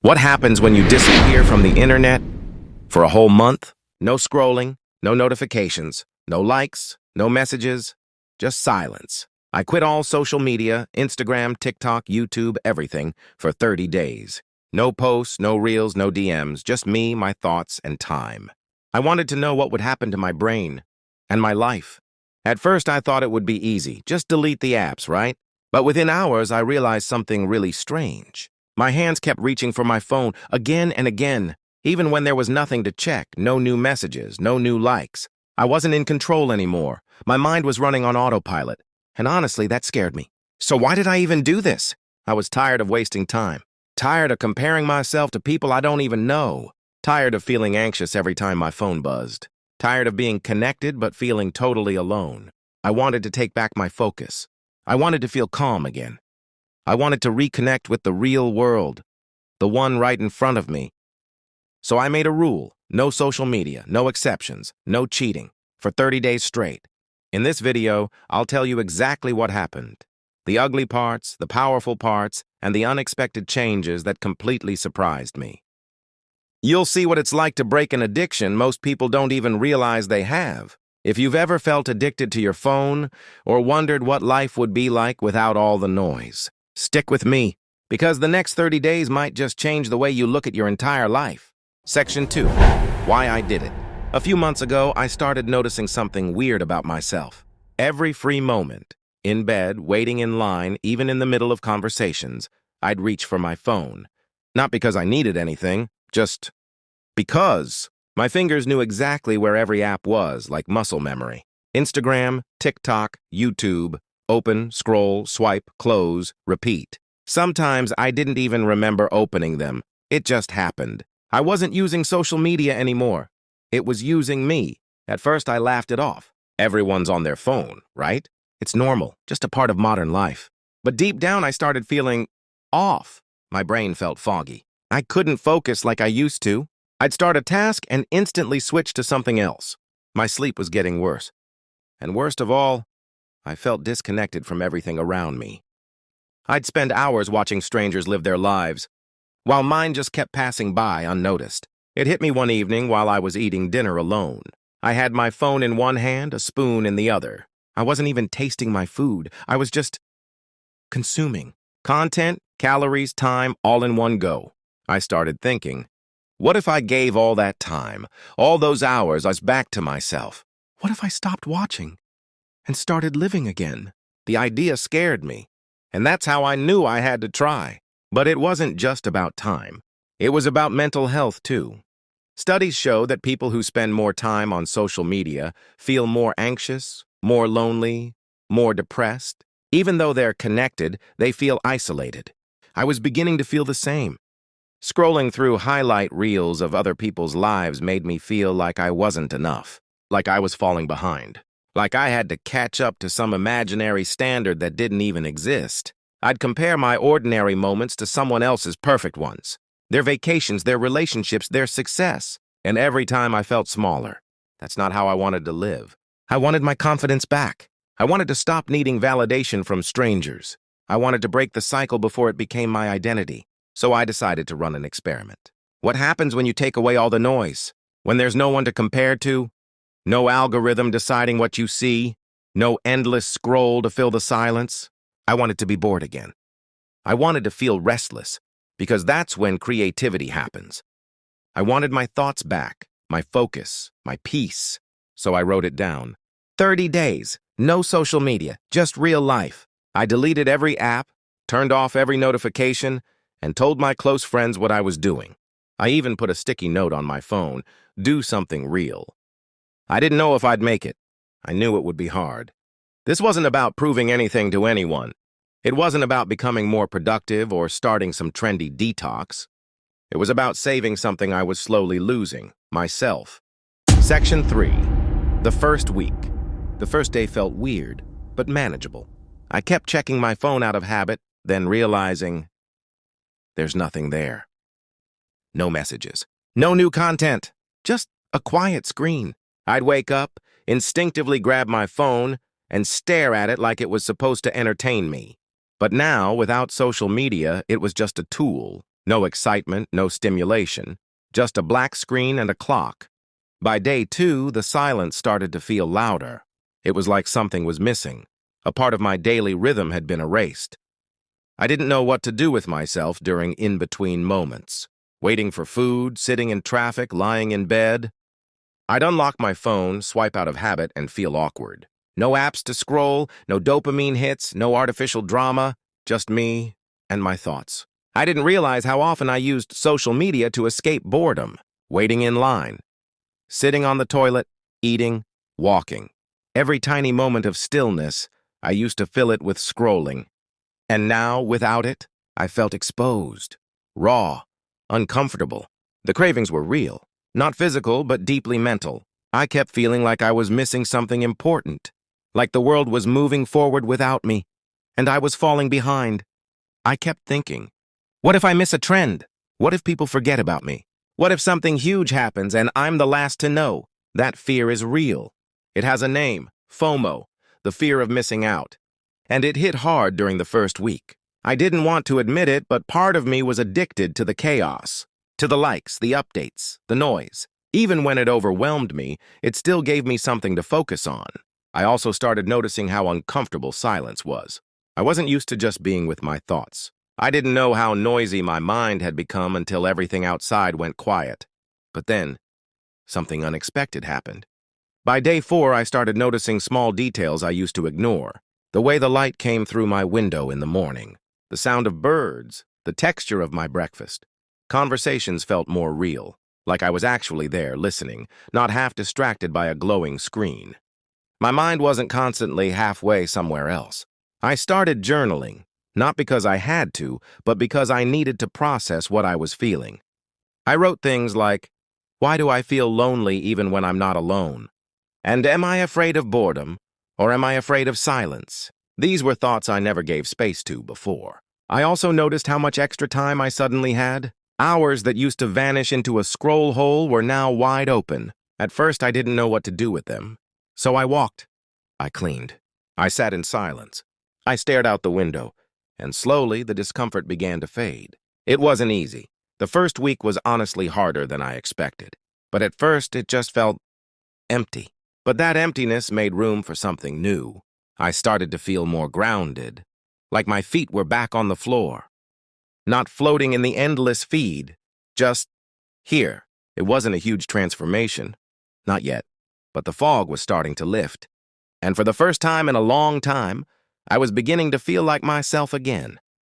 What happens when you disappear from the internet for a whole month? No scrolling, no notifications, no likes, no messages, just silence. I quit all social media, Instagram, TikTok, YouTube, everything, for 30 days. No posts, no reels, no DMs, just me, my thoughts, and time. I wanted to know what would happen to my brain and my life. At first, I thought it would be easy. Just delete the apps, right? But within hours, I realized something really strange. My hands kept reaching for my phone again and again, even when there was nothing to check, no new messages, no new likes. I wasn't in control anymore. My mind was running on autopilot. And honestly, that scared me. So why did I even do this? I was tired of wasting time. Tired of comparing myself to people I don't even know. Tired of feeling anxious every time my phone buzzed. Tired of being connected but feeling totally alone. I wanted to take back my focus. I wanted to feel calm again. I wanted to reconnect with the real world, the one right in front of me. So I made a rule: no social media, no exceptions, no cheating, for 30 days straight. In this video, I'll tell you exactly what happened. The ugly parts, the powerful parts, and the unexpected changes that completely surprised me. You'll see what it's like to break an addiction most people don't even realize they have. If you've ever felt addicted to your phone or wondered what life would be like without all the noise, stick with me, because the next 30 days might just change the way you look at your entire life. Section 2. Why I did it. A few months ago, I started noticing something weird about myself. Every free moment, in bed, waiting in line, even in the middle of conversations, I'd reach for my phone. Not because I needed anything, just because. My fingers knew exactly where every app was, like muscle memory. Instagram, TikTok, YouTube, open, scroll, swipe, close, repeat. Sometimes I didn't even remember opening them. It just happened. I wasn't using social media anymore. It was using me. At first, I laughed it off. Everyone's on their phone, right? It's normal, just a part of modern life. But deep down, I started feeling off. My brain felt foggy. I couldn't focus like I used to. I'd start a task and instantly switch to something else. My sleep was getting worse. And worst of all, I felt disconnected from everything around me. I'd spend hours watching strangers live their lives, while mine just kept passing by unnoticed. It hit me one evening while I was eating dinner alone. I had my phone in one hand, a spoon in the other. I wasn't even tasting my food. I was just consuming. Content, calories, time, all in one go. I started thinking, what if I gave all that time, all those hours, us back to myself? What if I stopped watching and started living again? The idea scared me, and that's how I knew I had to try. But it wasn't just about time. It was about mental health, too. Studies show that people who spend more time on social media feel more anxious, more lonely, more depressed. Even though they're connected, they feel isolated. I was beginning to feel the same. Scrolling through highlight reels of other people's lives made me feel like I wasn't enough, like I was falling behind, like I had to catch up to some imaginary standard that didn't even exist. I'd compare my ordinary moments to someone else's perfect ones, their vacations, their relationships, their success, and every time I felt smaller. That's not how I wanted to live. I wanted my confidence back. I wanted to stop needing validation from strangers. I wanted to break the cycle before it became my identity. So I decided to run an experiment. What happens when you take away all the noise? When there's no one to compare to? No algorithm deciding what you see? No endless scroll to fill the silence? I wanted to be bored again. I wanted to feel restless, because that's when creativity happens. I wanted my thoughts back, my focus, my peace. So I wrote it down. 30 days, no social media, just real life. I deleted every app, turned off every notification, and told my close friends what I was doing. I even put a sticky note on my phone: do something real. I didn't know if I'd make it. I knew it would be hard. This wasn't about proving anything to anyone. It wasn't about becoming more productive or starting some trendy detox. It was about saving something I was slowly losing, myself. Section 3. The first week. The first day felt weird, but manageable. I kept checking my phone out of habit, then realizing there's nothing there. No messages. No new content. Just a quiet screen. I'd wake up, instinctively grab my phone, and stare at it like it was supposed to entertain me. But now, without social media, it was just a tool. No excitement, no stimulation, just a black screen and a clock. By day 2, the silence started to feel louder. It was like something was missing. A part of my daily rhythm had been erased. I didn't know what to do with myself during in-between moments. Waiting for food, sitting in traffic, lying in bed. I'd unlock my phone, swipe out of habit, and feel awkward. No apps to scroll, no dopamine hits, no artificial drama, just me and my thoughts. I didn't realize how often I used social media to escape boredom. Waiting in line, sitting on the toilet, eating, walking. Every tiny moment of stillness, I used to fill it with scrolling. And now, without it, I felt exposed, raw, uncomfortable. The cravings were real, not physical, but deeply mental. I kept feeling like I was missing something important, like the world was moving forward without me, and I was falling behind. I kept thinking, what if I miss a trend? What if people forget about me? What if something huge happens and I'm the last to know? That fear is real. It has a name, FOMO, the fear of missing out. And it hit hard during the first week. I didn't want to admit it, but part of me was addicted to the chaos, to the likes, the updates, the noise. Even when it overwhelmed me, it still gave me something to focus on. I also started noticing how uncomfortable silence was. I wasn't used to just being with my thoughts. I didn't know how noisy my mind had become until everything outside went quiet. But then, something unexpected happened. By day 4, I started noticing small details I used to ignore. The way the light came through my window in the morning, the sound of birds, the texture of my breakfast. Conversations felt more real, like I was actually there listening, not half distracted by a glowing screen. My mind wasn't constantly halfway somewhere else. I started journaling, not because I had to, but because I needed to process what I was feeling. I wrote things like, why do I feel lonely even when I'm not alone? And am I afraid of boredom? Or am I afraid of silence? These were thoughts I never gave space to before. I also noticed how much extra time I suddenly had. Hours that used to vanish into a scroll hole were now wide open. At first, I didn't know what to do with them. So I walked. I cleaned. I sat in silence. I stared out the window, and slowly the discomfort began to fade. It wasn't easy. The first week was honestly harder than I expected. But at first, it just felt empty. But that emptiness made room for something new. I started to feel more grounded, like my feet were back on the floor. Not floating in the endless feed, just here. It wasn't a huge transformation. Not yet. But the fog was starting to lift. And for the first time in a long time, I was beginning to feel like myself again.